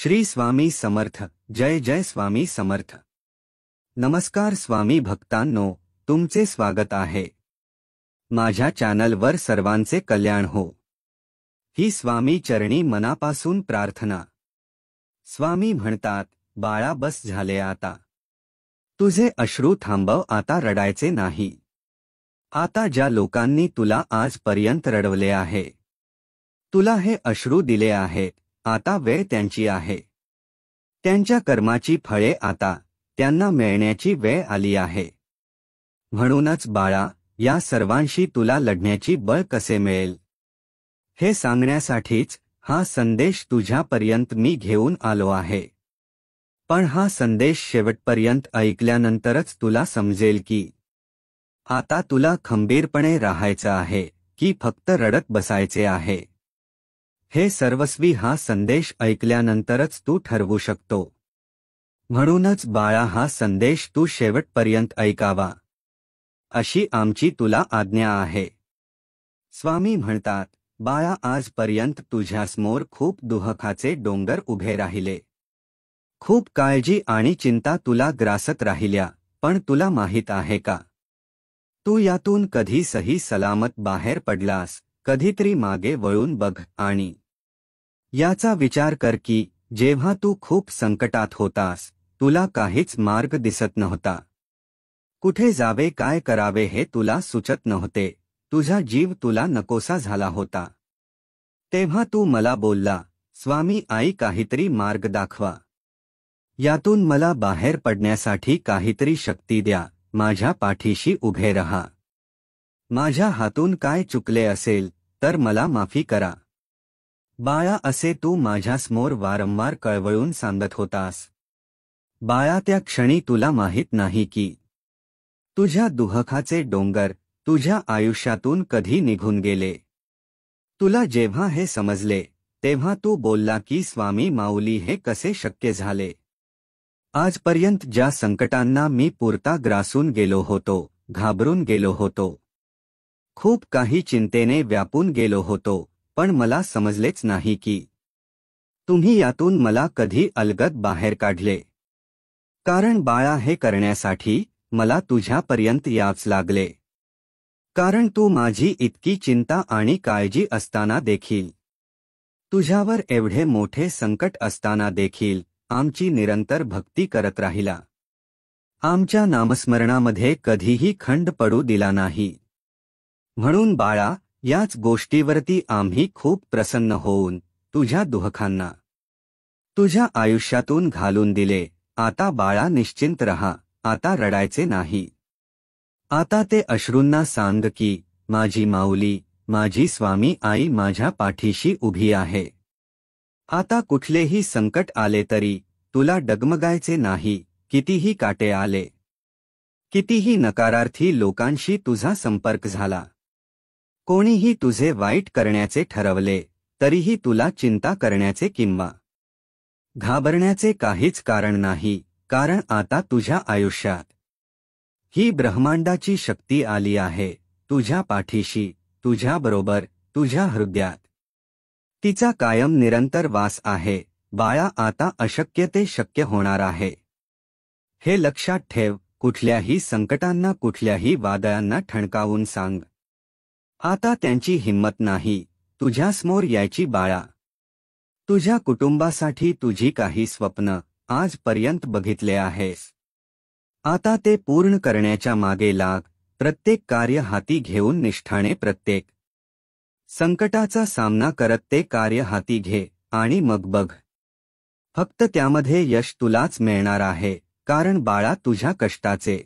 श्री स्वामी समर्थ. जय जय स्वामी समर्थ. नमस्कार स्वामी भक्तांनो, तुमचे स्वागत आहे माझ्या चॅनलवर. सर्वांचे कल्याण हो ही स्वामी चरणी मनापासून प्रार्थना. स्वामी म्हणतात, बाळा बस झाले आता. तुझे अश्रू थांबव, आता रडायचे नाही. आता ज्या लोकांनी तुला आजपर्यंत रडवले आहे, तुला हे अश्रू दिले आहेत, आता वेळ त्यांची आहे. त्यांच्या कर्माची फळे आता त्यांना मिळण्याची वेळ आली आहे. म्हणूनच बाळा, या सर्वांशी तुला लढण्याची बळ कसे मिळेल हे सांगण्यासाठीच हा संदेश तुझ्यापर्यंत मी घेऊन आलो आहे. पण हा संदेश शेवटपर्यंत ऐकल्यानंतरच तुला समजेल की आता तुला खंबीरपणे राहायचं आहे की फक्त रडत बसायचे आहे. हे सर्वस्वी हा संदेश ऐकल्यानंतरच तू ठरवू शकतो. म्हणूनच बाळा, हा संदेश तू शेवटपर्यंत ऐकावा अशी आमची तुला आज्ञा आहे. स्वामी म्हणतात, बाळा, आजपर्यंत तुझ्यासमोर खूप दुःखाचे डोंगर उभे राहिले. खूप काळजी आणि चिंता तुला ग्रासत राहिल्या. पण तुला माहीत आहे का, तू यातून कधी सही सलामत बाहेर पडलास? कधीतरी मागे वळून बघ आणि याचा विचार कर की जेव्हा तू खूप संकटात होतास, तुला काहीच मार्ग दिसत नव्हता. कुठे जावे, काय करावे हे तुला सुचत नव्हते. तुझा जीव तुला नकोसा झाला होता. तेव्हा तू मला बोलला, स्वामी आई, काहीतरी मार्ग दाखवा. यातून मला बाहेर पडण्यासाठी काहीतरी शक्ती द्या. माझ्या पाठीशी उभे रहा. माझ्या हातून काय चुकले असेल तर मला माफी करा. बाळा, असे तू माझ्यासमोर वारंवार कळवळून सांगत होतास. बाळा, त्या क्षणी तुला माहीत नाही की तुझ्या दुःखाचे डोंगर तुझ्या आयुष्यातून कधी निघून गेले. तुला जेव्हा हे समजले तेव्हा तू बोलला की स्वामी माऊली, हे कसे शक्य झाले? आजपर्यंत ज्या संकटांना मी पुरता ग्रासून गेलो होतो, घाबरून गेलो होतो, खूप काही चिंतेने व्यापून गेलो होतो, पण मला समजलेच नाही की तुम्ही यातून मला कधी अलगद बाहेर काढले. कारण बाळा, हे करण्यासाठी मला तुझ्यापर्यंत याच लागले. कारण तू माझी इतकी चिंता आणि काळजी असताना देखील, तुझ्यावर एवढे मोठे संकट असताना देखील आमची निरंतर भक्ती करत राहिला. आमच्या नामस्मरणामध्ये कधीही खंड पडू दिला नाही. म्हणून बाळा, याच गोष्टीवरती आम्ही खूप प्रसन्न होऊन तुझ्या दुःखांना तुझ्या आयुष्यातून घालून दिले. आता बाळा, निश्चिंत रहा. आता रडायचे नाही. आता ते अश्रूंना सांग की माझी माऊली, माझी स्वामी आई माझ्या पाठीशी उभी आहे. आता कुठलेही संकट आले तरी तुला डगमगायचे नाही. कितीही काटे आले, कितीही नकारार्थी लोकांशी तुझा संपर्क झाला, कोणीही तुझे वाईट करण्याचे ठरवले, तरीही तुला चिंता करण्याचे किंवा घाबरण्याचे काहीच कारण नाही. कारण आता तुझ्या आयुष्यात ही ब्रह्मांडाची शक्ती आली आहे. तुझ्या पाठीशी, तुझ्याबरोबर, तुझ्या हृदयात तिचा कायम निरंतर वास आहे. बाळा, आता अशक्य ते शक्य होणार आहे. हे लक्षात ठेव. कुठल्याही संकटांना, कुठल्याही वादळांना ठणकावून सांग, आता त्यांची हिंमत नाही तुझ्यासमोर यायची. बाळा, तुझ्या कुटुंबासाठी तुझी काही स्वप्न आजपर्यंत बघितले आहेस, आता ते पूर्ण करण्याच्या मागे लाग. प्रत्येक कार्य हाती घेऊन निष्ठाने प्रत्येक संकटाचा सामना करत ते कार्य हाती घे आणि मग बघ, फक्त त्यामध्ये यश तुलाच मिळणार आहे. कारण बाळा, तुझ्या कष्टाचे,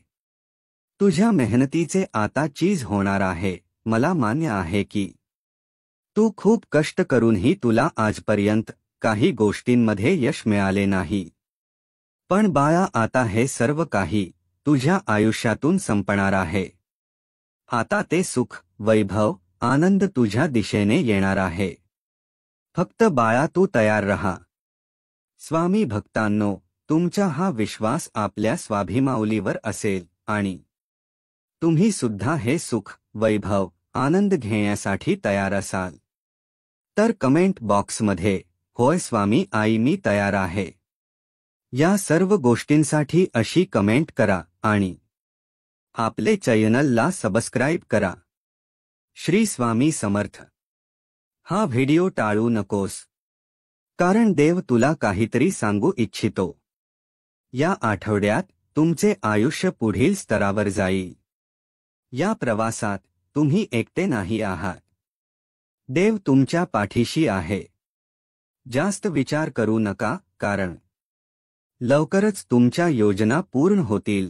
तुझ्या मेहनतीचे आता चीज होणार आहे. मला मान्य आहे की तू खूप कष्ट करूनही तुला आजपर्यंत काही गोष्टींमध्ये यश मिळाले नाही. पण बाळा, आता हे सर्व काही तुझ्या आयुष्यातून संपणार आहे. आता ते सुख, वैभव, आनंद तुझ्या दिशेने येणार आहे. फक्त बाळा, तू तयार रहा. स्वामी भक्तांनो, तुमचा हा विश्वास आपल्या स्वाभिमाऊलीवर असेल आणि तुम्ही सुद्धा हे सुख, वैभव, आनंद घेण्यासाठी तयार असाल तर कमेंट बॉक्समध्ये होय स्वामी आई मी तयार आहे. या सर्व गोष्टींसाठी अशी कमेंट करा आणि आपले चॅनलला सबस्क्राईब करा. श्री स्वामी समर्थ. हा व्हिडिओ टाळू नकोस, कारण देव तुला काहीतरी सांगू इच्छितो. या आठवड्यात तुमचे आयुष्य पुढील स्तरावर जाईल. या प्रवासात तुम्ही एकटे नाही आहात. देव तुमच्या पाठीशी आहे. जास्त विचार करू नका, कारण लवकरच तुमच्या योजना पूर्ण होतील.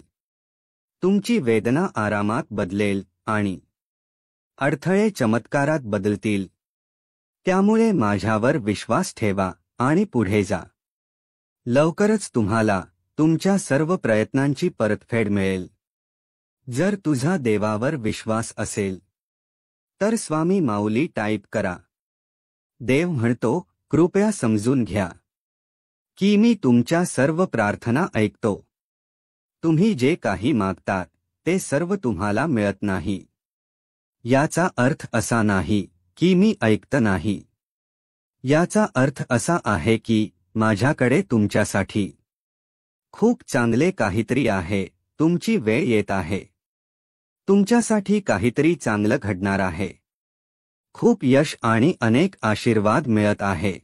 तुमची वेदना आरामात बदलेल आणि अडथळे चमत्कारात बदलतील. त्यामुळे माझ्यावर विश्वास ठेवा आणि पुढे जा. लवकरच तुम्हाला तुमच्या सर्व प्रयत्नांची परतफेड मिळेल. जर तुझा देवावर विश्वास असेल तर स्वामी माऊली टाईप करा. देव म्हणतो, कृपया समजून घ्या की मी तुमच्या सर्व प्रार्थना ऐकतो. तुम्ही जे काही मागतात ते सर्व तुम्हाला मिळत नाही. याचा अर्थ असा नाही की मी ऐकत नाही. याचा अर्थ असा आहे की माझ्याकडे तुमच्यासाठी खूप चांगले काहीतरी आहे. तुमची वेळ येत आहे. तुमच्यासाठी काहीतरी चांगलं घडणार आहे. खूप यश आणि अनेक आशीर्वाद मिळत आहे.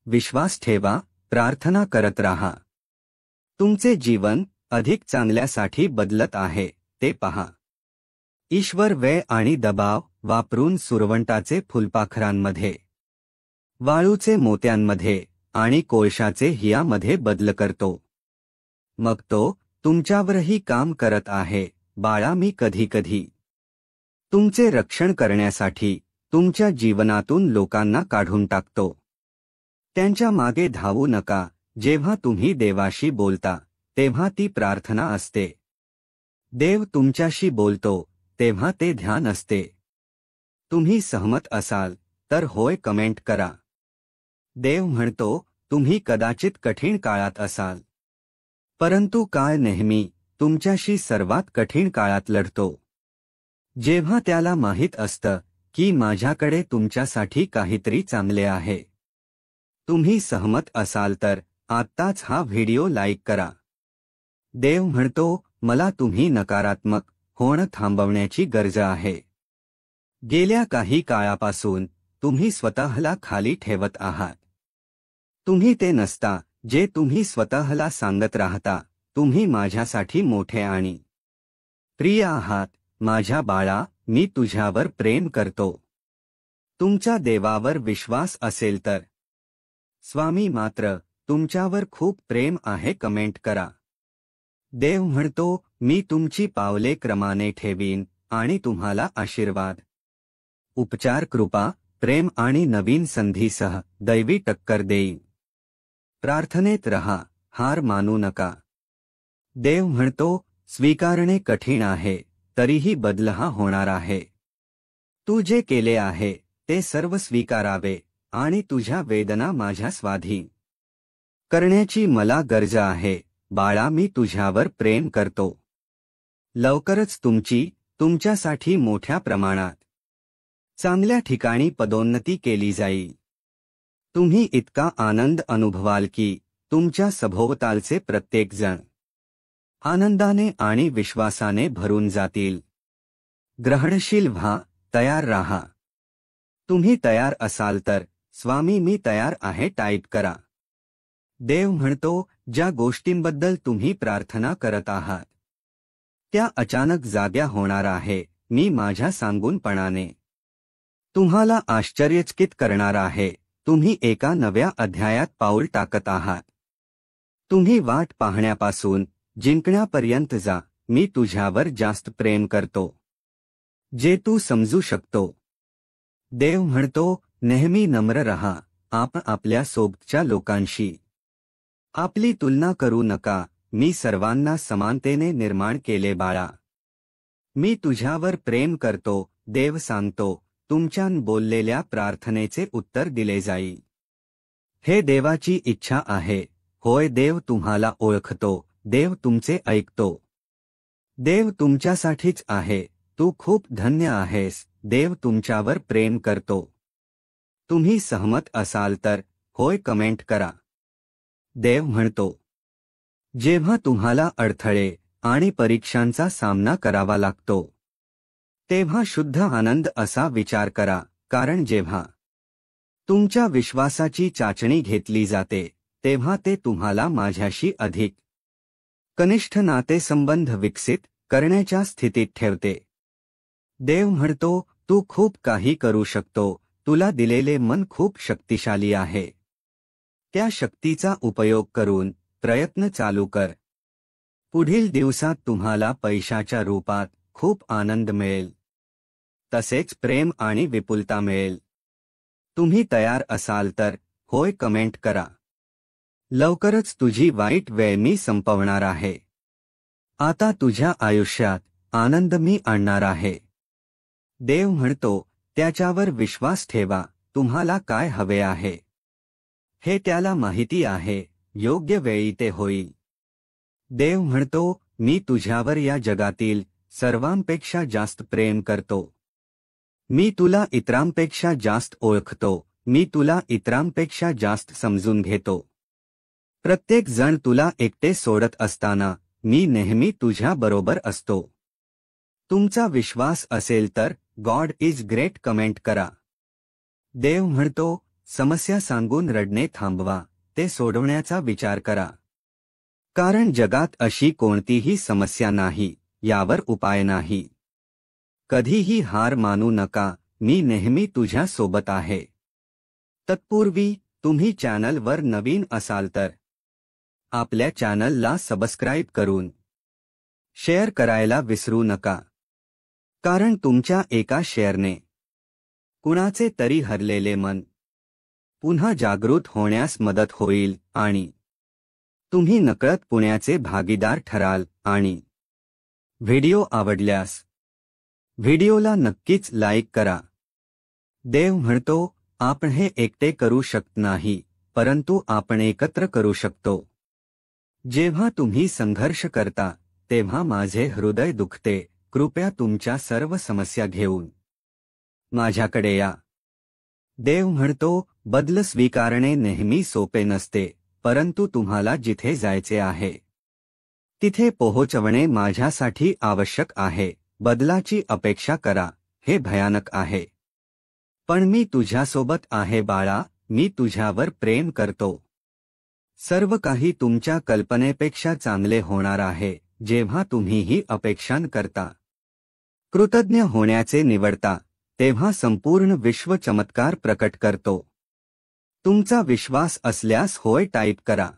विश्वास ठेवा, प्रार्थना करत राहा. तुमचे जीवन अधिक चांगल्यासाठी बदलत आहे ते पहा. ईश्वर वेळ आणि दबाव वापरून सुरवंटाचे फुलपाखरांमध्ये, वाळूचे मोत्यांमध्ये आणि कोळशाचे हिऱ्यामध्ये बदल करतो. मग तो तुमच्यावरही काम करत आहे. बाळा, मी कधी-कधी तुमचे रक्षण करण्यासाठी तुमच्या जीवनातून लोकांना काढून टाकतो. त्यांच्या मागे धावू नका. जेव्हा तुम्ही देवाशी बोलता तेव्हा ती प्रार्थना असते. देव तुमच्याशी बोलतो तेव्हा ते ध्यान असते. तुम्ही सहमत असाल तर होय कमेंट करा. देव म्हणतो, तुम्ही कदाचित कठीण काळात असाल, परंतु काळ नेहमी तुमच्याशी सर्वात कठीण काळात लढतो. जेव्हा त्याला माहीत असतं की माझ्याकडे तुमच्यासाठी काहीतरी चांगले आहे. तुम्ही सहमत असाल तर आत्ताच हा व्हिडिओ लाईक करा. देव म्हणतो, मला तुम्ही नकारात्मक होणं थांबवण्याची गरज आहे. गेल्या काही काळापासून तुम्ही स्वतःला खाली ठेवत आहात. तुम्ही ते नसता जे तुम्ही स्वतःला सांगत राहता. तुम्ही माझ्यासाठी मोठे आणि प्रिय आहात. माझ्या बाळा, मी तुझ्यावर प्रेम करतो. तुमच्या देवावर विश्वास असेल तर स्वामी मात्र तुमच्यावर खूप प्रेम आहे कमेंट करा. देव म्हणतो, मी तुमची पावले क्रमाने ठेवीन आणि तुम्हाला आशीर्वाद, उपचार, कृपा, प्रेम आणि नवीन संधीसह दैवी टक्कर देईन. प्रार्थनेत रहा, हार मानू नका. देव म्हणतो, स्वीकारणे कठीण आहे, तरीही बदल हा होणार आहे. तू जे केले आहे ते सर्व स्वीकारावे आणि तुझ्या वेदना माझ्या स्वाधीन करण्याची मला गरज आहे. बाळा, मी तुझ्यावर प्रेम करतो. लवकरच तुमच्यासाठी मोठ्या प्रमाणात चांगल्या ठिकाणी पदोन्नती केली जाईल. तुम्ही इतका आनंद अनुभवाल की तुमच्या सभोवतालचे प्रत्येक जण आनंदाने आणि विश्वासाने भरून जातील. ग्रहणशील व्हा, तयार राहा. तुम्ही तयार असाल तर स्वामी मी तयार आहे टाईप करा. देव म्हणतो, ज्या गोष्टींबद्दल तुम्ही प्रार्थना करत आहात त्या अचानक जाग्या होणार आहे. मी माझ्या सांगूनपणाने तुम्हाला आश्चर्यचकित करणार आहे. तुम्ही एका नव्या अध्यायात पाऊल टाकत आहात. तुम्ही वाट पाहण्यापासून जिंकण्यापर्यंत जा. मी तुझ्यावर जास्त प्रेम करतो जे तू समजू शकतो. देव म्हणतो, नेहमी नम्र रहा. आपल्या सोबतच्या लोकांशी आपली तुलना करू नका. मी सर्वांना समानतेने निर्माण केले बाळा. मी तुझ्यावर प्रेम करतो. देव सांगतो, तुमच्या बोललेल्या प्रार्थनेचे उत्तर दिले जाईल. हे देवाची इच्छा आहे. होय, देव तुम्हाला ओळखतो. देव तुमचे ऐकतो. देव तुमच्यासाठीच आहे. तू खूप धन्य आहेस. देव तुमच्यावर प्रेम करतो. तुम्ही सहमत असाल तर होय कमेंट करा. देव म्हणतो, जेव्हा तुम्हाला अडथळे आणि परीक्षांचा सामना करावा लागतो तेव्हा शुद्ध आनंद असा विचार करा, कारण जेव्हा तुमच्या विश्वासाची चाचणी घेतली जाते तेव्हा ते तुम्हाला माझ्याशी अधिक कनिष्ठ नातेसंबंध विकसित करण्याच्या स्थितीत ठेवते. देव म्हणतो, तू खूप काही करू शकतो, तुला दिलेले मन खूप शक्तिशाली आहे. त्या शक्तीचा उपयोग करून प्रयत्न चालू कर. पुढील दिवसात तुम्हाला पैशाच्या रूपात खूप आनंद मिळेल, तसेच प्रेम आणि विपुलता मिळेल. तुम्ही तयार असाल तर होय कमेंट करा. लवकरच तुझी वाईट वेळ मी संपवणार आहे. आता तुझ्या आयुष्यात आनंद मी आणणार आहे. देव म्हणतो, त्याच्यावर विश्वास ठेवा. तुम्हाला काय हवे आहे हे त्याला माहिती आहे. योग्य वेळी ते होईल. देव म्हणतो, मी तुझ्यावर या जगातील सर्वांपेक्षा जास्त प्रेम करतो. मी तुला इतरांपेक्षा जास्त ओळखतो. मी तुला इतरांपेक्षा जास्त समजून घेतो. प्रत्येक जण तुला एकटे सोडत असताना मी नेहमी तुझ्या बरोबर असतो. तुमचा विश्वास असेल तर गॉड इज ग्रेट कमेंट करा. देव म्हणतो, समस्या सांगून रडणे थांबवा. ते सोडवण्याचा विचार करा. कारण जगात अशी कोणतीही समस्या नाही यावर उपाय नाही. कधीही हार मानू नका. मी नेहमी तुझ्या सोबत आहे. तत्पूर्वी तुम्ही चॅनलवर नवीन असाल तर आपल्या चॅनलला सबस्क्राईब करून शेअर करायला विसरू नका. कारण तुमच्या एका शेअरने कुणाचे तरी हरलेले मन पुन्हा जागृत होण्यास मदत होईल आणि तुम्ही नकळत पुण्याचे भागीदार ठराल. आणि व्हिडिओ आवडल्यास व्हिडिओला नक्कीच लाईक करा. देव म्हणतो, आपण हे एकटे करू शकत नाही, परंतु आपण एकत्र करू शकतो. जेव्हा तुम्ही संघर्ष करता तेव्हा माझे हृदय दुखते. कृपया तुमच्या सर्व समस्या घेऊन माझ्याकडे या. देव म्हणतो, बदल स्वीकारणे नेहमी सोपे नसते, परंतु तुम्हाला जिथे जायचे आहे तिथे पोहोचवणे माझ्यासाठी आवश्यक आहे. बदलाची अपेक्षा करा, हे भयानक आहे. पण मी तुझ्यासोबत आहे बाळा. मी तुझ्यावर प्रेम करतो. सर्व काही तुमच्या कल्पनेपेक्षा चांगले होणार आहे जेव्हा तुम्ही ही अपेक्षा करता. कृतज्ञ होण्याचे निवडता तेव्हा संपूर्ण विश्व चमत्कार प्रकट करतो. तुमचा विश्वास असल्यास होय टाईप करा.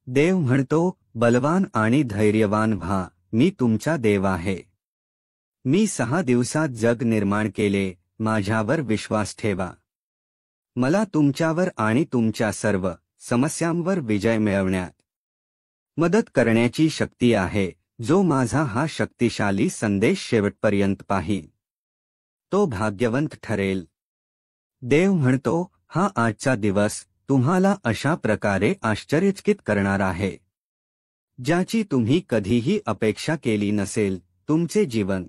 देव म्हणतो, बलवान आणि धैर्यवान व्हा. मी तुमचा देव आहे. मी 6 दिवसात जग निर्माण केले. माझ्यावर विश्वास ठेवा. मला तुमच्यावर आणि तुमच्या सर्व समस्यांवर विजय मिळवण्यात मदत करण्याची शक्ती आहे. जो माझा हा शक्तिशाली संदेश शेवटपर्यंत पाहील तो भाग्यवंत ठरेल. देव म्हणतो, हा आजचा दिवस तुम्हाला अशा प्रकारे आश्चर्यचकित करणार आहे ज्याची तुम्ही कधीही अपेक्षा केली नसेल. तुमचे जीवन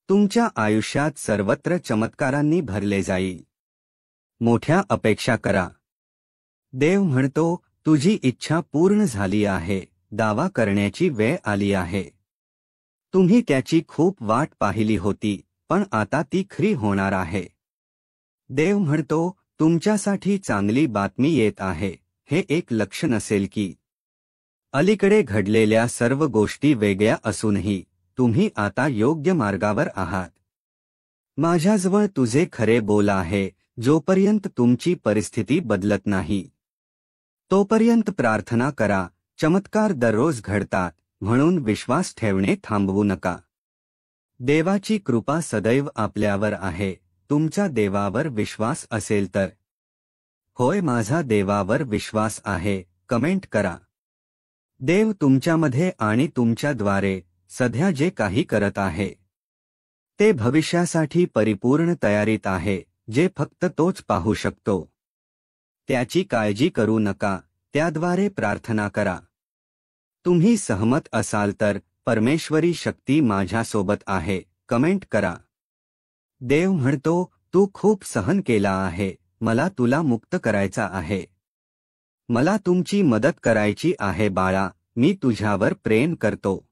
तुमच्या आयुष्यात सर्वत्र चमत्कारांनी भरले जाईल. मोठ्या अपेक्षा करा. देव म्हणतो, तुझी इच्छा पूर्ण झाली आहे. दावा करण्याची वेळ आली आहे. तुम्ही त्याची खूप वाट पाहिली होती, पण आता ती खरी होणार आहे. देव म्हणतो, तुमच्यासाठी चांगली बातमी येत आहे. हे एक लक्ष्य नसेल की अलीकडे घडलेल्या सर्व गोष्टी वेगळ्या असूनही तुम्ही आता योग्य मार्गावर आहात. माझ्याजवळ तुझे खरे बोल आहे. जोपर्यंत तुमची परिस्थिती बदलत नाही तोपर्यंत प्रार्थना करा. चमत्कार दररोज घडतात, म्हणून विश्वास ठेवणे थांबवू नका. देवाची कृपा सदैव आपल्यावर आहे. तुमच्या देवावर विश्वास असेल तर होय, माझा देवावर विश्वास आहे कमेंट करा. देव तुमच्यामध्ये आणि तुमच्याद्वारे सध्या जे काही करत आहे ते भविष्यासाठी परिपूर्ण तयारीत आहे, जे फक्त तोच पाहू शकतो. त्याची काळजी करू नका. त्याद्वारे प्रार्थना करा. तुम्ही सहमत असाल तर परमेश्वरी शक्ती माझ्यासोबत आहे कमेंट करा. देव म्हणतो, तू खूप सहन केला आहे. मला तुला मुक्त करायचा आहे. मला तुमची मदत करायची आहे बाळा, मी तुझ्यावर प्रेम करतो.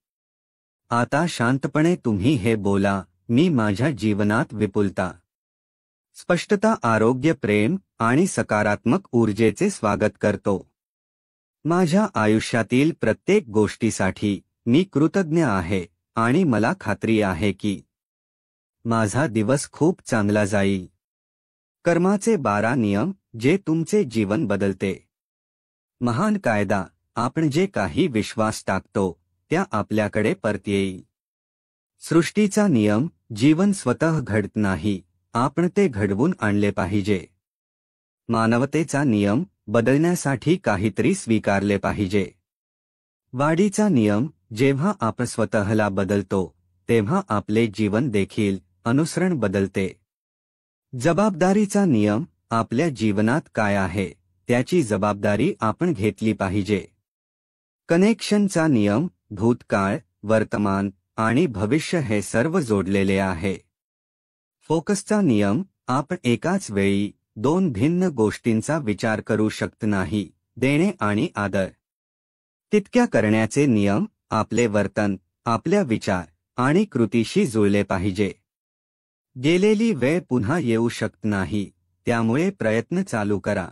आता शांतपणे तुम्ही हे बोला, मी माझ्या जीवनात विपुलता, स्पष्टता, आरोग्य, प्रेम आणि सकारात्मक ऊर्जेचे स्वागत करतो. माझ्या आयुष्यातील प्रत्येक गोष्टीसाठी मी कृतज्ञ आहे आणि मला खात्री आहे की माझा दिवस खूप चांगला जाईल. कर्माचे 12 नियम जे तुमचे जीवन बदलते. महान कायदा, आपण जे काही विश्वास टाकतो त्या आपल्याकडे परत येईल. सृष्टीचा नियम, जीवन स्वतः घडत नाही, आपण ते घडवून आणले पाहिजे. मानवतेचा नियम, बदलण्यासाठी काहीतरी स्वीकारले पाहिजे. वाढीचा नियम, जेव्हा आपण स्वतःला बदलतो तेव्हा आपले जीवन देखील अनुसरण बदलते. जबाबदारीचा नियम, आपल्या जीवनात काय आहे त्याची जबाबदारी आपण घेतली पाहिजे. कनेक्शनचा नियम, भूतकाळ, वर्तमान आणि भविष्य हे सर्व जोडलेले आहे. फोकसचा नियम, आपण एकाच वेळी 2 भिन्न गोष्टींचा विचार करू शकत नाही, देणे आणि आदर. तितक्या करण्याचे नियम, आपले वर्तन आपल्या विचार आणि कृतीशी जुळले पाहिजे. गेलेली वेळ पुन्हा येऊ शकत नाही, त्यामुळे प्रयत्न चालू करा.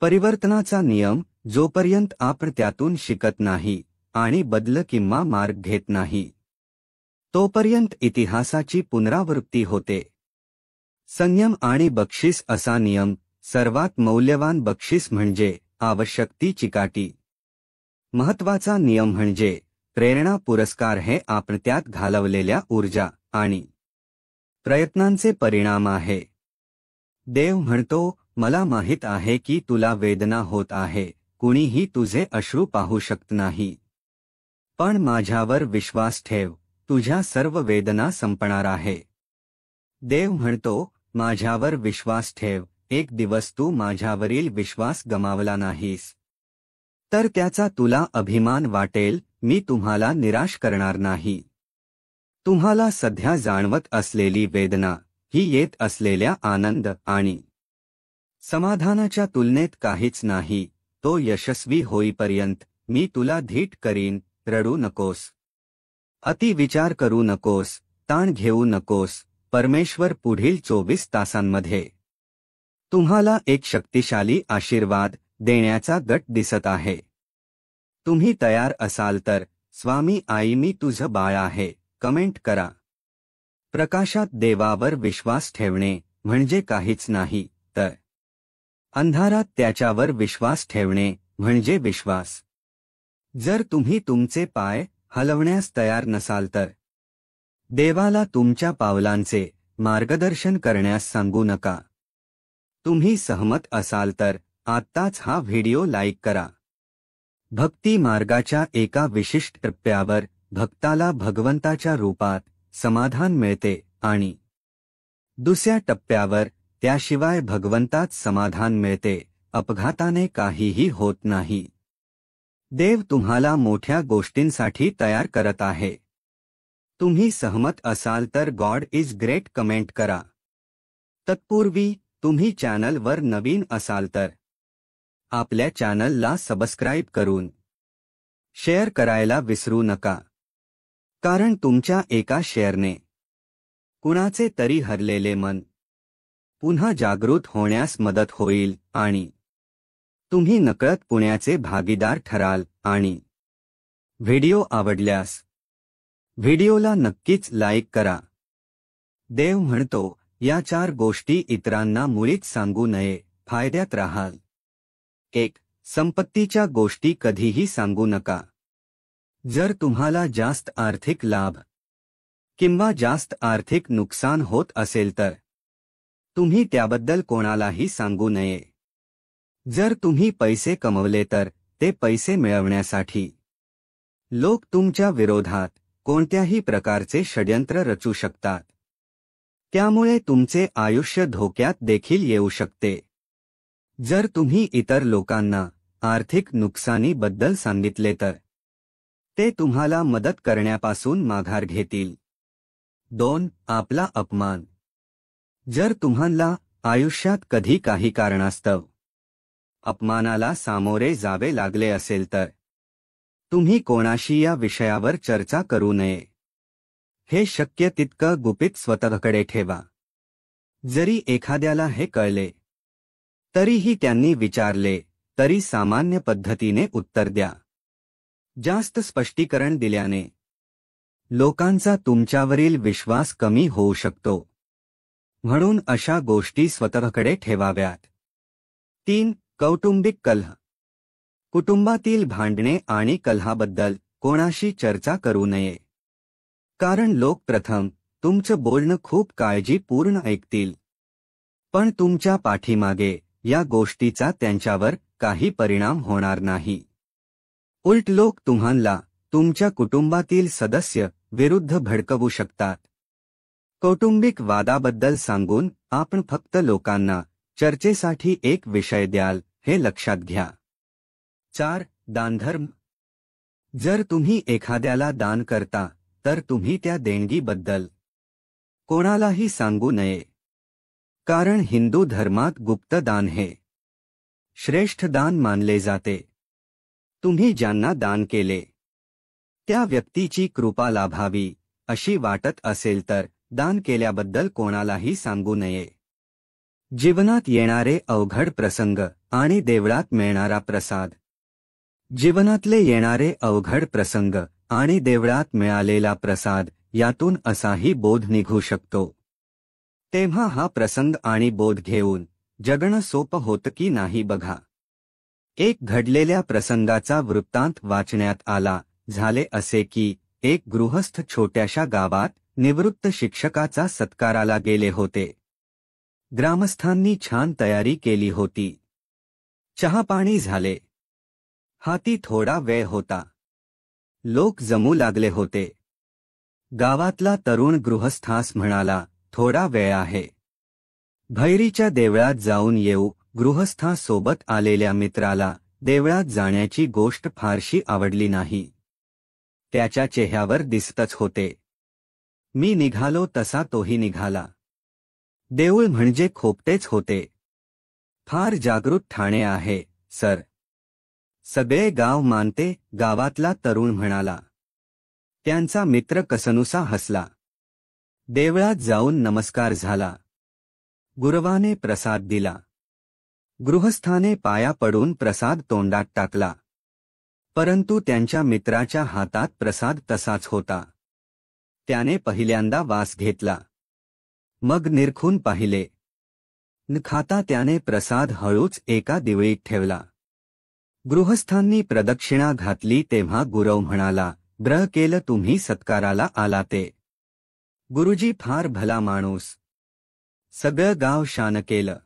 परिवर्तनाचा नियम, जोपर्यंत आपण त्यातून शिकत नाही आणि बदल किंवा मार्ग घेत नाही तोपर्यंत इतिहासाची पुनरावृत्ती होते. संयम आणि बक्षीस असा नियम, सर्वात मौल्यवान बक्षीस म्हणजे आवश्यक ती चिकाटी. महत्वाचा नियम म्हणजे प्रेरणा, पुरस्कार हे आपण त्यात घालवलेल्या ऊर्जा आणि प्रयत्नांचे परिणाम आहे. देव म्हणतो, मला माहित आहे की तुला वेदना होत आहे, कुणीही तुझे अश्रू पाहू शकत नाही. पण माझ्यावर विश्वास ठेव, तुझ्या सर्व वेदना संपणार आहे. देव म्हणतो, माझ्यावर विश्वास ठेव, एक दिवस तू माझ्यावरील विश्वास गमावला नाहीस तर त्याचा तुला अभिमान वाटेल. मी तुम्हाला निराश करणार नाही. तुम्हाला सध्या जाणवत असलेली वेदना ही येत असलेल्या आनंद आणि समाधानाच्या तुलनेत काहीच नाही. तो यशस्वी होईपर्यंत मी तुला धीट करीन. रडू नकोस, अति विचार करू नकोस, ताण घेऊ नकोस. परमेश्वर पुढील 24 तासांमध्ये तुम्हाला एक शक्तिशाली आशीर्वाद देण्याचा गट दिसत आहे. तुम्ही तयार असाल तर, स्वामी आई मी तुझं बाळ आहे, कमेंट करा. प्रकाशात देवावर विश्वास ठेवणे म्हणजे काहीच नाही, तर अंधारात त्याच्यावर विश्वास ठेवणे म्हणजे विश्वास. जर तुम्ही तुमचे पाय हलवण्यास तयार नसाल तर देवाला तुमच्या पावलांचे मार्गदर्शन करण्यास सांगू नका. तुम्ही सहमत असाल तर आत्ताच हा व्हिडिओ लाईक करा. भक्ती मार्गाच्या एका विशिष्ट टप्प्यावर भक्ताला भगवंताच्या रूपात समाधान मिळते आणि दुसऱ्या टप्प्यावर त्याशिवाय भगवंतात समाधान मिळते. अपघाताने काहीही होत नाही. देव तुम्हाला मोठ्या गोष्टींसाठी तयार करत आहे. तुम्ही सहमत असाल तर गॉड इज ग्रेट कमेंट करा. तत्पूर्वी तुम्ही चॅनलवर नवीन असाल तर आपल्या चॅनलला सबस्क्राईब करून शेअर करायला विसरू नका. कारण तुमच्या एका शेअरने कुणाचे तरी हरलेले मन पुन्हा जागृत होण्यास मदत होईल आणि तुम्ही नकळत पुण्याचे भागीदार ठराल. आणि व्हिडिओ आवडल्यास व्हिडिओला नक्कीच लाईक करा. देव म्हणतो, या 4 गोष्टी इतरांना मुळीच सांगू नये, फायद्यात राहाल. 1. संपत्तीच्या गोष्टी कधीही सांगू नका. जर तुम्हाला जास्त आर्थिक लाभ किंवा जास्त आर्थिक नुकसान होत असेल तर तुम्ही त्याबद्दल कोणालाही सांगू नये. जर तुम्ही पैसे कमवले तर ते पैसे मिळवण्यासाठी लोक तुमच्या विरोधात कोणत्याही प्रकारचे षड्यंत्र रचू शकतात. त्यामुळे तुमचे आयुष्य धोक्यात देखील येऊ शकते. जर तुम्ही इतर लोकांना आर्थिक नुकसानीबद्दल सांगितले तर ते तुम्हाला मदत करण्यापासून माघार घेतील. 2. आपला अपमान. जर तुम्हाला आयुष्यात कधी काही कारणास्तव अपमानाला सामोरे जावे लागले असेल तर तुम्ही कोणाशी या विषयावर चर्चा करू नये. हे शक्य तितकं गुपित स्वतःकडे ठेवा. जरी एखाद्याला हे कळले तरीही त्यांनी विचारले तरी सामान्य पद्धतीने उत्तर द्या. जास्त स्पष्टीकरण दिल्याने लोकांचा तुमच्यावरील विश्वास कमी होऊ शकतो. म्हणून अशा गोष्टी स्वतःकडे ठेवाव्यात. 3. कौटुंबिक कलह. कुटुंबातील भांडणे आणि कलहाबद्दल कोणाशी चर्चा करू नये. कारण लोक प्रथम तुमचं बोलणं खूप काळजीपूर्ण ऐकतील, पण तुमच्या पाठीमागे या गोष्टीचा त्यांच्यावर काही परिणाम होणार नाही. उलट लोक तुम्हाला तुमच्या कुटुंबातील सदस्य विरुद्ध भडकवू शकतात. कौटुंबिक वादाबद्दल सांगून आपण फक्त लोकांना चर्चेसाठी एक विषय द्याल हे लक्षात घ्या. 4. दानधर्म. जर तुम्ही एखाद्याला दान करता तर तुम्ही त्या देणगीबद्दल कोणालाही सांगू नये. कारण हिंदू धर्मात गुप्त दान हे श्रेष्ठ दान मानले जाते. तुम्ही ज्यांना दान केले त्या व्यक्तीची कृपा लाभावी अशी वाटत असेल तर दान केल्याबद्दल कोणालाही सांगू नये. जीवनात येणारे अवघड प्रसंग आणि देवळात मिळणारा प्रसाद. जीवनातले येणारे अवघड प्रसंग आणि देवळात मिळालेला प्रसाद यातून असाही बोध निघू शकतो. तेव्हा हा प्रसंग आणि बोध घेऊन जगणं सोपं होतं की नाही बघा. एक घडलेल्या प्रसंगाचा वृत्तांत वाचण्यात आला. झाले असे की एक गृहस्थ छोट्याशा गावात निवृत्त शिक्षकाचा सत्काराला गेले होते. ग्रामस्थांनी छान तयारी केली होती. चहापाणी झाले. हाती थोडा वेळ होता. लोक जमू लागले होते. गावातला तरुण गृहस्थास म्हणाला, थोडा वेळ आहे. भैरीच्या देवळात जाऊन येऊ. गृहस्थासोबत आलेल्या मित्राला देवळात जाण्याची गोष्ट फारशी आवडली नाही. त्याच्या चेहऱ्यावर दिसतच होते. मी निघालो तसा तोही निघाला. देऊळ म्हणजे खोपटेच होते. फार जागृत ठाणे आहे सर. सगळे गाव मानते. गावातला तरुण म्हणाला. त्यांचा मित्र कसनुसा हसला. देवळात जाऊन नमस्कार झाला. गुरवाने प्रसाद दिला. गृहस्थाने पाया पडून प्रसाद तोंडात टाकला. परंतु त्यांच्या मित्राच्या हातात प्रसाद तसाच होता. त्याने पहिल्यांदा वास घेतला. मग निरखून पाहिले. न खाता त्याने प्रसाद हळूच एका दिवळीत ठेवला. गृहस्थांनी प्रदक्षिणा घातली तेव्हा गुरव म्हणाला, ब्र केलं तुम्ही सत्काराला आला ते. गुरुजी फार भला माणूस. सगळं गाव शान केलं.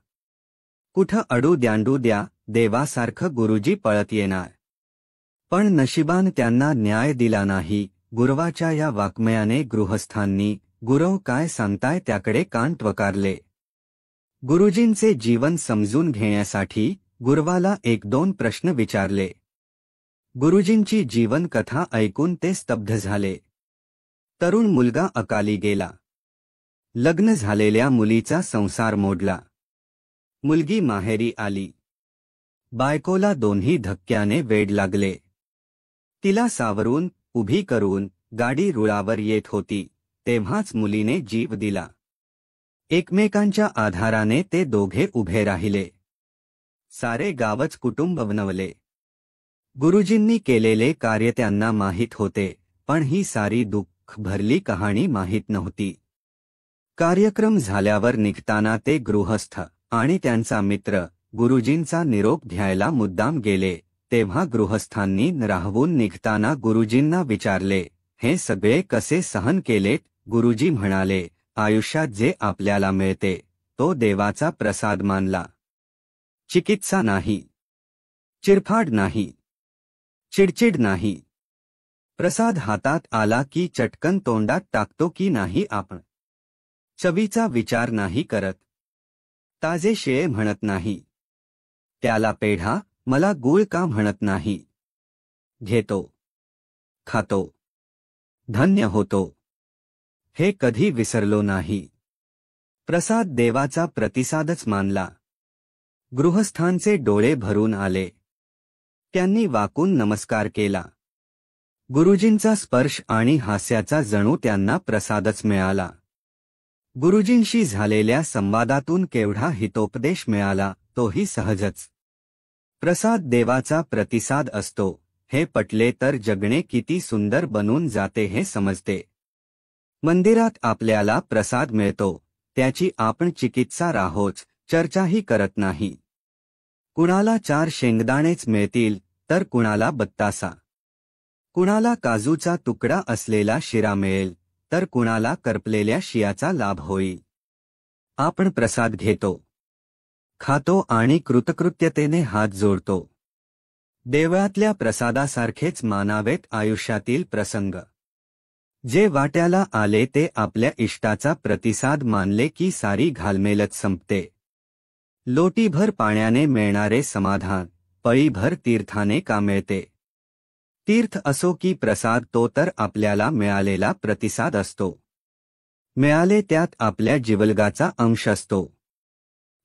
कुठं अडू द्यांडू द्या देवासारखं गुरुजी पळत येणार. पण नशिबान त्यांना न्याय दिला नाही. गुरवाच्या या वाङ्मयाने गृहस्थांनी गुरव काय सांगताय त्याकडे कान टवकारले. गुरुजींचे जीवन समजून घेण्यासाठी गुरवाला 1-2 प्रश्न विचारले. गुरुजींची जीवनकथा ऐकून ते स्तब्ध झाले. तरुण मुलगा अकाली गेला. लग्न झालेल्या मुलीचा संसार मोडला. मुलगी माहेरी आली. बायकोला दोन्ही धक्क्याने वेड लागले. तिला सावरून उभी करून गाडी रुळावर येत होती तेव्हाच मुलीने जीव दिला. एकमेकांच्या आधाराने ते दोघे उभे राहिले. सारे गावच कुटुंब बनवले. गुरुजींनी केलेले कार्य त्यांना माहीत होते, पण ही सारी दुःख भरली कहाणी माहीत नव्हती. कार्यक्रम झाल्यावर निघताना ते गृहस्थ आणि त्यांचा मित्र गुरुजींचा निरोप घ्यायला मुद्दाम गेले. तेव्हा गृहस्थांनी राहवून निघताना गुरुजींना विचारले, हे सगळे कसे सहन केलेत? गुरुजी म्हणाले, आयुष्यात जे आपल्याला मिळते तो देवाचा प्रसाद मानला. चिकित्सा नाही, चिरफाड नाही, चिडचिड नाही. प्रसाद हातात आला की चटकन तोंडात टाकतो की नाही आपण. चवीचा विचार नाही करत. ताजे शिळे म्हणत नाही. त्याला पेढा मला गूळ का म्हणत नाही. घेतो, खातो, धन्य होतो. हे कधी विसरलो नाही. प्रसाद देवाचा प्रतिसादच मानला. गृहस्थांचे डोळे भरून आले. त्यांनी वाकून नमस्कार केला. गुरुजींचा स्पर्श आणि हास्याचा जणू त्यांना प्रसादच मिळाला. गुरुजींशी झालेल्या संवादातून केवढा हितोपदेश मिळाला, तोही सहजच. प्रसाद देवाचा प्रतिसाद असतो, हे पटले तर जगणे किती सुंदर बनून जाते हे समजते. मंदिरात आपल्याला प्रसाद मिळतो, त्याची आपण चिकित्सा राहोच, चर्चाही करत नाही. कुणाला 4 शेंगदाणेच मिळतील तर कुणाला बत्तासा. कुणाला काजूचा तुकडा असलेला शिरा मिळेल तर कुणाला करपलेल्या शियाचा लाभ होईल. आपण प्रसाद घेतो, खातो आणि कृतकृत्यतेने हात जोडतो. देवळातल्या प्रसादासारखेच मानावेत आयुष्यातील प्रसंग. जे वाट्याला आले ते आपल्या इष्टाचा प्रतिसाद मानले की सारी घालमेलच संपते. लोटीभर पाण्याने मिळणारे समाधान पळीभर तीर्थाने का मिळते? तीर्थ असो की प्रसाद, तो तर आपल्याला मिळालेला प्रतिसाद असतो. मिळाले त्यात आपल्या जिवलगाचा अंश असतो.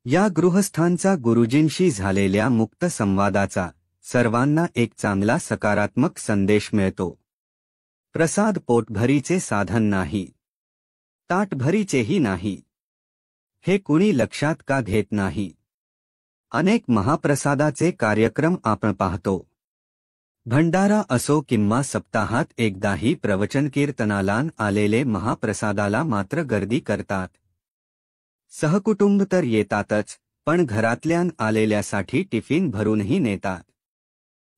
या गृहस्थांचा गुरुजींशी झालेल्या मुक्त संवादाचा सर्वांना एक चांगला सकारात्मक संदेश मिळतो. प्रसाद पोटभरीचे साधन नाही, ताटभरीचेही नाही. हे कुणी लक्षात का घेत नाही? अनेक महाप्रसादाचे कार्यक्रम आपण पाहतो. भंडारा असो किंवा सप्ताहात एकदाही प्रवचन कीर्तनाला आलेले महाप्रसादाला मात्र गर्दी करतात. सहकुटुंब तर येतातच, पण घरातल्यान आलेल्यासाठी टिफिन भरूनही नेतात.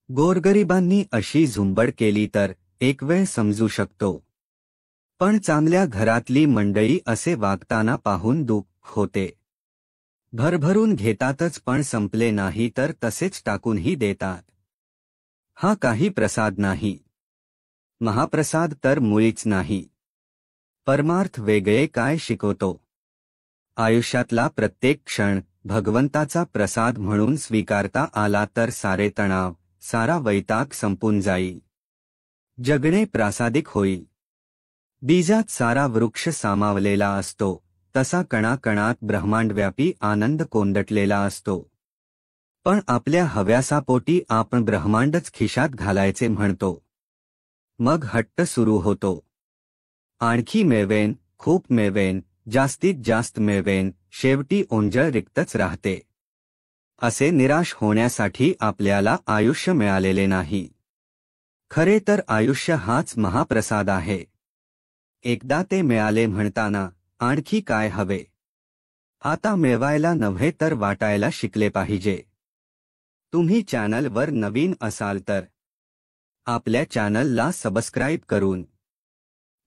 गोरगरिबांनी अशी झुंबड केली तर एक वेळ समजू शकतो, पण चांगल्या घरातली मंडळी असे वागताना पाहून दुःख होते. भरभरून घेतातच पण संपले नाही तर तसेच टाकूनही देतात. हा काही प्रसाद नाही. महाप्रसाद तर मुळीच नाही. परमार्थ वेगळे काय शिकवतो? आयुष्यातला प्रत्येक क्षण भगवंताचा प्रसाद म्हणून स्वीकारता आला तर सारे तणाव, सारा वैताग संपून जाईल. जगणे प्रासादिक होईल. बीजात सारा वृक्ष सामावलेला असतो, तसा कणाकणात ब्रह्मांडव्यापी आनंद कोंदटलेला असतो. पण आपल्या हव्यासापोटी आपण ब्रह्मांडच खिशात घालायचे म्हणतो. मग हट्ट सुरू होतो. आणखी मिळवेन, खूप मिळवेन, जास्तीत जास्त मिळवेन, शेवटी ओंजळ रिक्तच राहते. असे निराश होण्यासाठी आपल्याला आयुष्य मिळालेले नाही. खरे तर आयुष्य हाच महाप्रसाद आहे. एकदा ते मिळाले म्हणताना आणखी काय हवे? आता मिळवायला नव्हे तर वाटायला शिकले पाहिजे. तुम्ही चॅनलवर नवीन असाल तर आपल्या चॅनलला सबस्क्राईब करून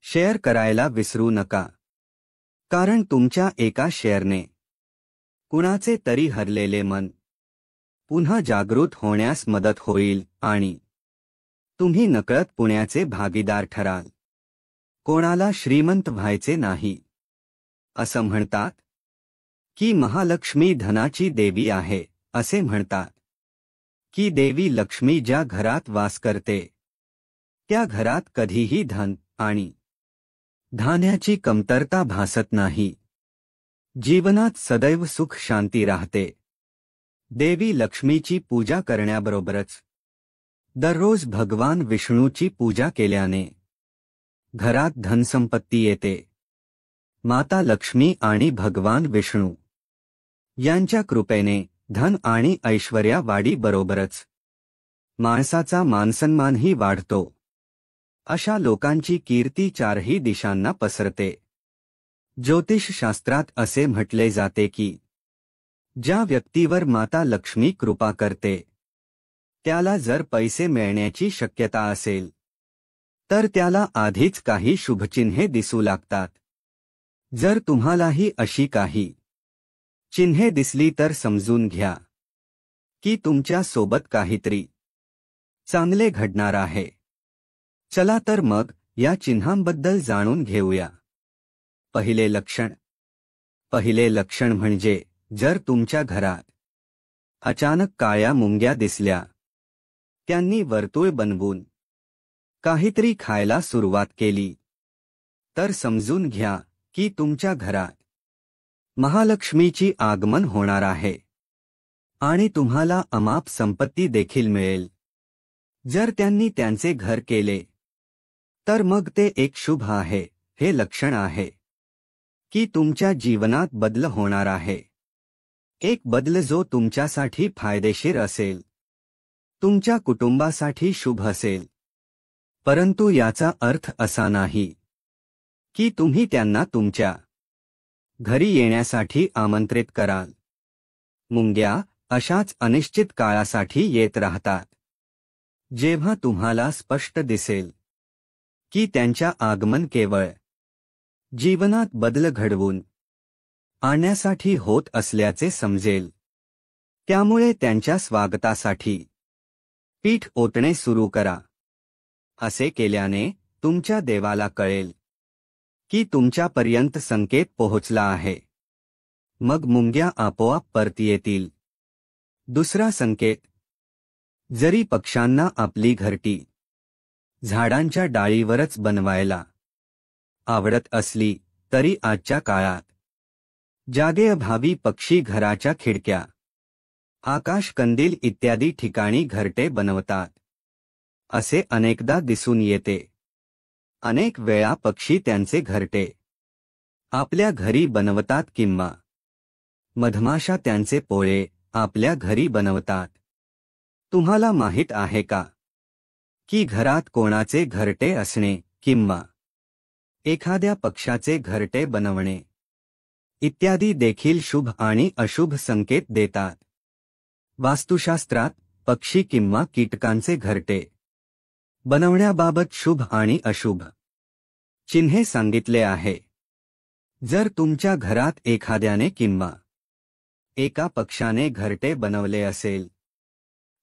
शेअर करायला विसरू नका. कारण तुमच्या एका शेअरने कुणाचे तरी हरलेले मन पुन्हा जागृत होण्यास मदत होईल आणि तुम्ही नकळत पुण्याचे भागीदार ठराल. कोणाला श्रीमंत व्हायचे नाही. असं म्हणतात की महालक्ष्मी धनाची देवी आहे. असे म्हणतात की देवी लक्ष्मी ज्या घरात वास करते त्या घरात कधीही धन आणि धान्याची कमतरता भासत नाही. जीवनात सदैव सुख शांती राहते. देवी लक्ष्मीची पूजा करण्याबरोबरच दररोज भगवान विष्णूची पूजा केल्याने घरात धनसंपत्ती येते. माता लक्ष्मी आणि भगवान विष्णू यांच्या कृपेने धन आणि ऐश्वर्या वाढी बरोबरच माणसाचा मानसन्मानही वाढतो. अशा लोकांची कीर्ती 4ही दिशांना पसरते. ज्योतिषशास्त्रात असे म्हटले जाते की ज्या व्यक्तीवर माता लक्ष्मी कृपा करते त्याला जर पैसे मिळण्याची शक्यता असेल तर त्याला आधीच काही शुभचिन्हे दिसू लागतात. जर तुम्हालाही अशी काही चिन्हे दिसली तर समजून घ्या की तुमच्या सोबत काहीतरी चांगले घडणार आहे. चला तर मग या चिन्हांबद्दल जाणून घेऊया. पहिले लक्षण म्हणजे जर तुमच्या घरात अचानक काळ्या मुंग्या दिसल्या, त्यांनी वर्तुळ बनवून काहीतरी खायला सुरुवात केली, तर समजून घ्या की तुमच्या घरात महालक्ष्मीची आगमन होणार आहे आणि तुम्हाला अमाप संपत्ती देखील मिळेल। जर त्यांनी त्यांचे घर केले तर मग ते एक शुभ आहे, हे लक्षण आहे की तुमच्या जीवनात बदल होणार आहे। एक बदल जो तुमच्यासाठी फायदेशीर असेल, तुमच्या कुटुंबासाठी शुभ असेल। परंतु याचा अर्थ असा नाही की तुम्ही त्यांना तुमच्या घरी येण्यासाठी आमंत्रित कराल। मुंग्या अशाच अनिश्चित काळासाठी येत राहतात। जेव्हा तुम्हाला स्पष्ट दिसेल की त्यांच्या आगमन केवळ जीवनात बदल घडवून आणण्यासाठी होत असल्याचे समजेल, त्यामुळे त्यांच्या स्वागतासाठी पीठ ओतणे सुरू करा। असे केल्याने तुमच्या देवाला कळेल की तुमच्यापर्यंत संकेत पोहोचला आहे। मग मुंग्या आपोआप परत येतील। दुसरा संकेत, जरी पक्ष्यांना आपली घरटी झाडांच्या डाळीवरच बनवायला आवडत असली तरी आजच्या काळात जागेअभावी पक्षी घराच्या खिडक्या, आकाशकंदील इत्यादी ठिकाणी घरटे बनवतात। असे अनेकदा दिसून येते। अनेक वेळा पक्षी त्यांचे घरटे आपल्या घरी बनवतात किंवा मधमाशा त्यांचे पोळे आपल्या घरी बनवतात। तुम्हाला माहित आहे का की घरात कोणाचे घरटे असणे किंवा एखाद्या पक्षाचे घरटे बनवणे इत्यादी देखील शुभ आणि अशुभ संकेत देतात। वास्तुशास्त्रात पक्षी किंवा कीटकांचे घरटे बनवण्याबाबत शुभ आणि अशुभ चिन्हे सांगितले आहे। जर तुमच्या घरात एखाद्याने किंवा एका पक्षाने घरटे बनवले असेल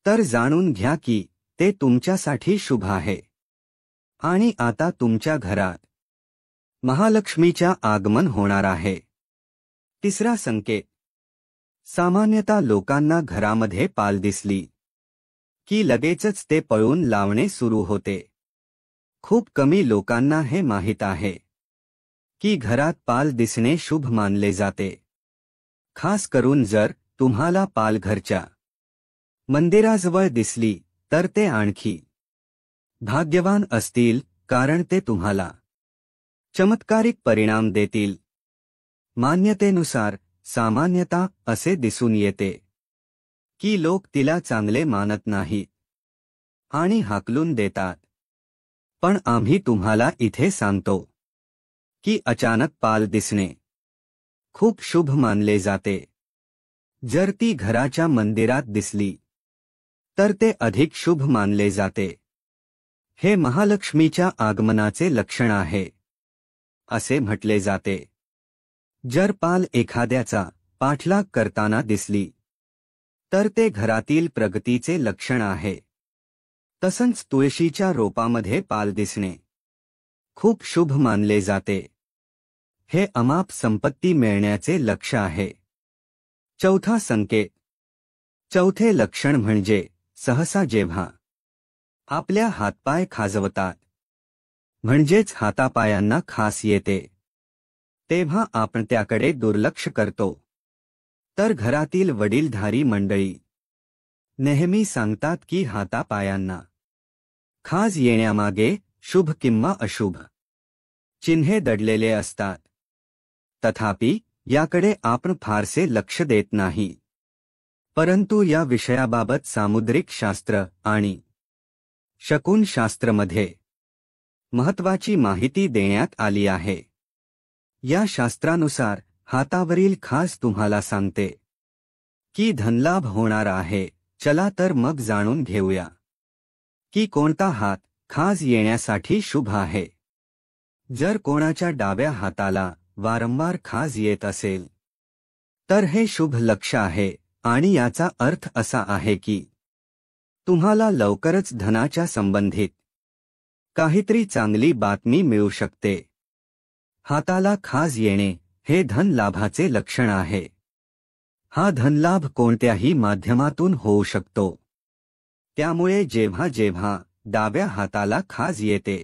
तर जाणून घ्या की ते तुमच्यासाठी शुभ आहे आणि आता तुमच्या घरात महालक्ष्मीच्या आगमन होणार आहे। तिसरा संकेत, सामान्यतः लोकांना घरामध्ये पाल दिसली की लगेचच ते पळून लावणे सुरू होते। खूप कमी लोकांना हे माहीत आहे की घरात पाल दिसणे शुभ मानले जाते। खास करून जर तुम्हाला पाल घरच्या मंदिराजवळ दिसली तर ते आणखी भाग्यवान असतील, कारण ते तुम्हाला चमत्कारिक परिणाम देतील। मान्यतेनुसार सामान्यतः असे दिसून येते की लोक तिला चांगले मानत नाहीत आणि हाकलून देतात। पण आम्ही तुम्हाला इथे सांगतो की अचानक पाल दिसणे खूप शुभ मानले जाते। जर ती घराच्या मंदिरात दिसली तर ते अधिक शुभ मानले जाते। हे महालक्ष्मीच्या आगमनाचे लक्षण आहे असे म्हटले जाते। जर पाल एखाद्याचा पाठलाग करताना दिसली तर ते घरातील प्रगतीचे लक्षण आहे। तसंच तुळशीच्या रोपामध्ये पाल दिसणे खूप शुभ मानले जाते। हे अमाप संपत्ती मिळण्याचे लक्ष आहे। चौथा संकेत, चौथे लक्षण म्हणजे सहसा जेव्हा आपल्या हातपाय खाजवतात, म्हणजेच हातापायांना खास येते, तेव्हा आपण त्याकडे दुर्लक्ष करतो। तर घरातील वडीलधारी मंडळी नेहमी सांगतात की हातापायांना खाज येण्यामागे शुभ किंवा अशुभ चिन्हे दडलेले असतात। तथापि याकडे आपण फारसे लक्ष देत नाही। परंतु या विषयाबाबत सामुद्रिक शास्त्र आणि शकुनशास्त्रमध्ये महत्त्वाची माहिती देण्यात आली आहे। या शास्त्रानुसार हातावरील खास तुम्हाला सांगते की धनलाभ होणार आहे। चला तर मग जाणून घेऊया की कोणता हात खास येण्यासाठी शुभ आहे। जर कोणाच्या डाव्या हाताला वारंवार खाज येत असेल तर हे शुभ लक्ष आहे आणि याचा अर्थ असा आहे की तुम्हाला लवकरच धनाच्या संबंधित काहीतरी चांगली बातमी मिळू शकते। हाताला खाज येणे हे धनलाभाचे लक्षण आहे। हा धनलाभ कोणत्याही माध्यमातून होऊ शकतो। त्यामुळे जेव्हा जेव्हा डाव्या हाताला खाज येते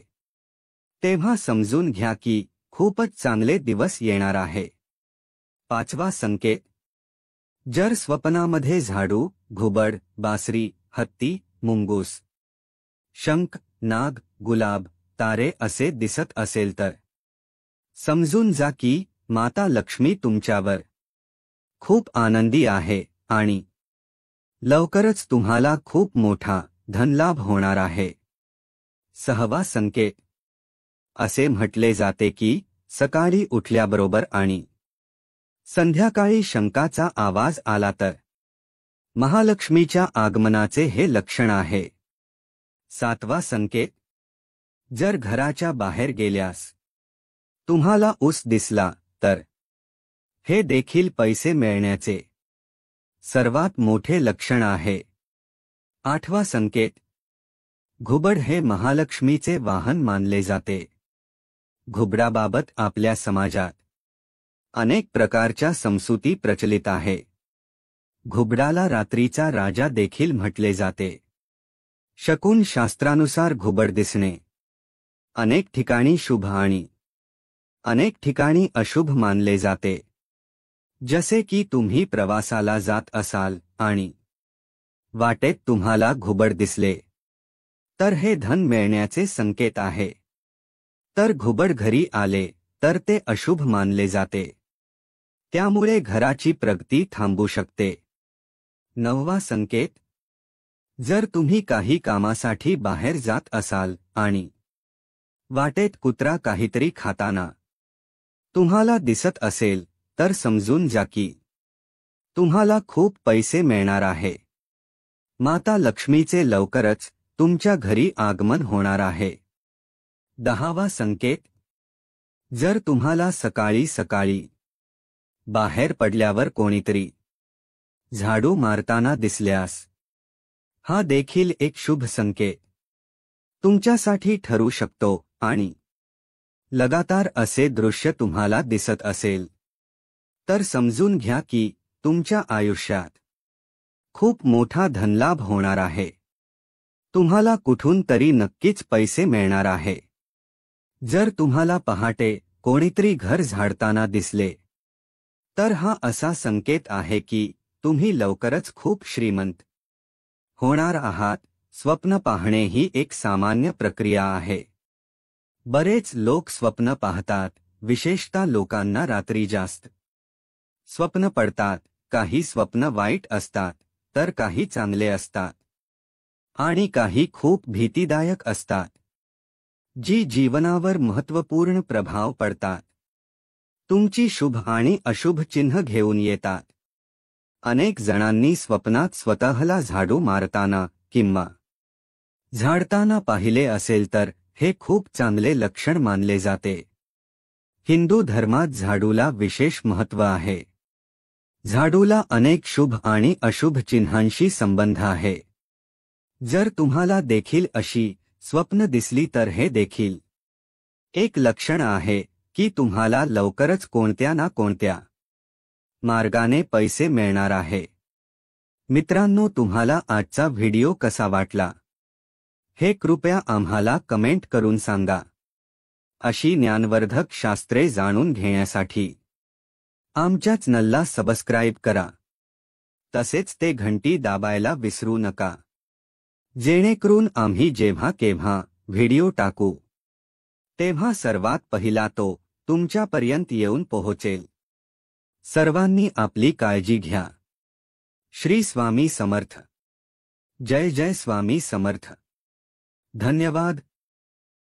तेव्हा समजून घ्या की खूपच चांगले दिवस येणार आहे। 5वा संकेत. जर स्वप्नामध्ये झाडू, घुबड, बासरी, हत्ती, मुंगूस, शंख, नाग, गुलाब, तारे असे दिसत असेल तर समजून जा की माता लक्ष्मी तुमच्यावर खूप आनंदी आहे आणि लवकरच तुम्हाला खूप मोठा धनलाभ होणार आहे. 6वा संकेत. असे म्हटले जाते की सकाळी उठल्याबरोबर आणि संध्याकाळी शंखाचा आवाज आला तर महालक्ष्मीच्या आगमनाचे हे लक्षण आहे. 7वा संकेत. जर घराच्या बाहेर गेल्यास तुम्हाला ऊस दिसला तर हे देखील पैसे मिळण्याचे सर्वात मोठे लक्षण आहे. 8वा संकेत. घुबड हे महालक्ष्मीचे वाहन मानले जाते. घुबडाबाबत आपल्या समाजात अनेक प्रकारच्या समजुती प्रचलित आहे. घुबडाला रात्रीचा राजा देखील म्हटले जाते. शकुन शास्त्रानुसार घुबड दिसणे अनेक ठिकाणी शुभ आणि अनेक ठिकाणी अशुभ मानले जाते. जसे की तुम्ही प्रवासाला जात असाल आणि वाटेत तुम्हाला घुबड दिसले तर हे धन मिळण्याचे संकेत आहे. तर घुबड घरी आले तर ते अशुभ मानले जाते. त्यामुळे घराची प्रगती थांबू शकते. 9वा संकेत. जर तुम्ही काही कामासाठी बाहेर जात असाल आणि वाटेत कुत्रा काहीतरी खाताना तुम्हाला दिसत असेल तर समजून जा की तुम्हाला खूप पैसे मिळणार आहे. माता लक्ष्मीचे लवकरच तुमच्या घरी आगमन होणार आहे. 10वा संकेत. जर तुम्हाला सकाळी सकाळी बाहेर पडल्यावर कोणीतरी झाडू मारताना दिसल्यास हा देखील एक शुभ संकेत तुमच्यासाठी ठरू शकतो आणि लगातार असे दृश्य तुम्हाला दिसत असेल तर समजून घ्या की तुमच्या आयुष्यात खूप मोठा धनलाभ होणार आहे. तुम्हाला कुठून तरी नक्कीच पैसे मिळणार आहे. जर तुम्हाला पहाटे कोणीतरी घर झाडताना दिसले तर हा असा संकेत आहे की तुम्ही लवकरच खूप श्रीमंत होणार आहात. स्वप्न पाहणे ही एक सामान्य प्रक्रिया आहे. बरेच लोक स्वप्न पाहतात, विशेषतः लोकांना रात्री जास्त स्वप्न पडतात. काही स्वप्न वाईट असतात तर काही चांगले असतात आणि काही खूप भीतीदायक असतात जी जीवनावर महत्त्वपूर्ण प्रभाव पडतात. तुमची शुभ आणि अशुभ चिन्ह घेऊन येतात. अनेक जणांनी स्वप्नात स्वतःला झाडू मारताना किंवा झाडताना पाहिले असेल तर हे खूप चांगले लक्षण मानले जाते. हिंदू धर्मात झाडूला विशेष महत्त्व आहे. झाडूला अनेक शुभ आणि अशुभ चिन्हांशी संबंध आहे. जर तुम्हाला देखील अशी स्वप्न दिसली तर हे देखील एक लक्षण आहे की तुम्हाला लवकरच कोणत्या ना कोणत्या मार्गाने पैसे मिळणार आहे. मित्रांनो, तुम्हाला आजचा व्हिडिओ कसा वाटला हे कृपया आम्हाला कमेंट करून सांगा. अशी ज्ञानवर्धक शास्त्रे जाणून घेण्यासाठी आमच्या चॅनलला सबस्क्राईब करा. तसेच ते घंटी दाबायला विसरू नका, जेणेकरून आम्ही जेव्हा केव्हा व्हिडिओ टाकू तेव्हा सर्वात पहिला तो तुमच्यापर्यंत येऊन पोहोचेल. सर्वांनी आपली काळजी घ्या. श्री स्वामी समर्थ. जय जय स्वामी समर्थ. धन्यवाद.